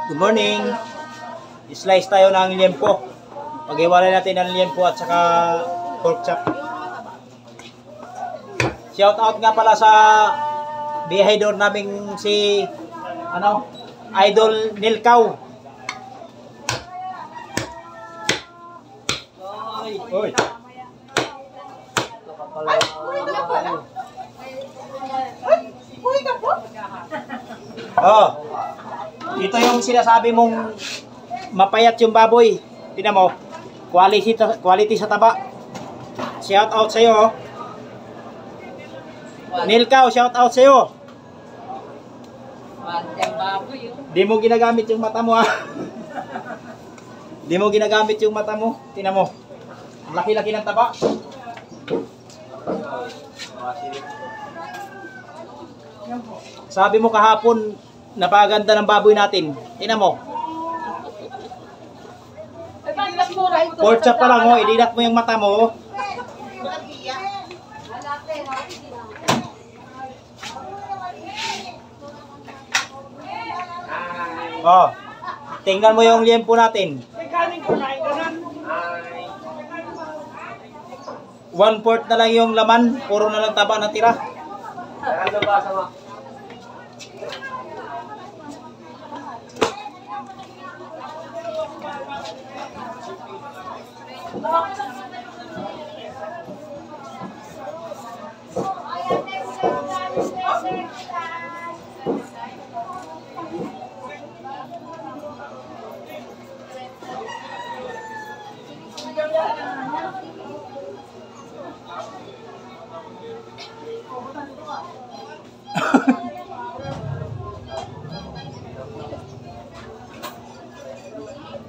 Good morning. Slice tayo ng liempo. Pag-iwalay natin ang liempo at saka pork chop. Shout out nga pala sa bihidor naming si Idol Nilkaw. Oy. Oh. Ito yung sinasabi mong mapayat yung baboy. Tingnan mo. Quality sa taba. Shout out sa iyo. Nilkaw, shout out sa iyo. Di mo ginagamit yung mata mo ha. Di mo ginagamit yung mata mo. Tingnan mo. Ang laki-laki ng taba. Sabi mo kahapon, napaganda ng baboy natin. Tingnan mo. Pork chop pa lang, idilat mo yung mata mo. Oh, tingnan mo yung liempo natin. 1/4 na lang yung laman, puro na lang taba na tira.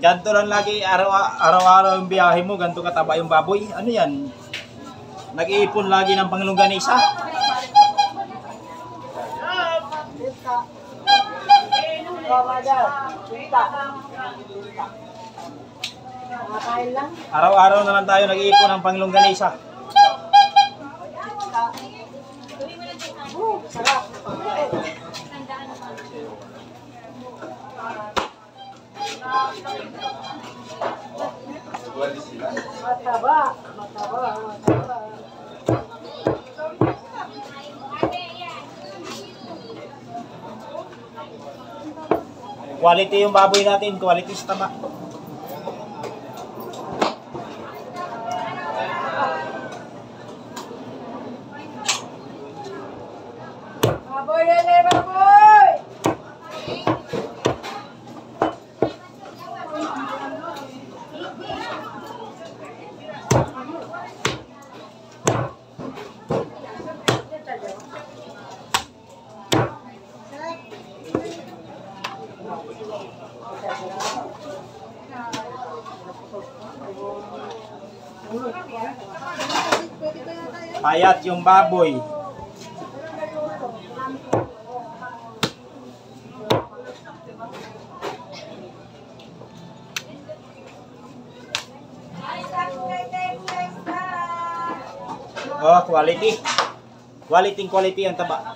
Ganto lang lagi araw-araw yung biyahe mo, ganto kataba yung baboy. Ano yan? Nag-iipon lagi ng panglongganisa. Araw-araw na lang tayo nag-iipon ng panglongganisa. Mataba. Quality yung baboy natin, quality sa taba. Baboy! Payat yung baboy. Oh, quality. Quality ang taba.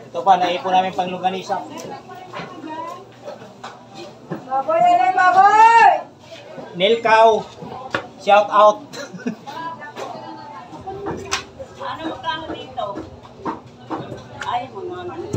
Ito pa, naipon namin panglongganisa. Baboy! Nilkaw, shout out. Ano magkano dito? Ay, mga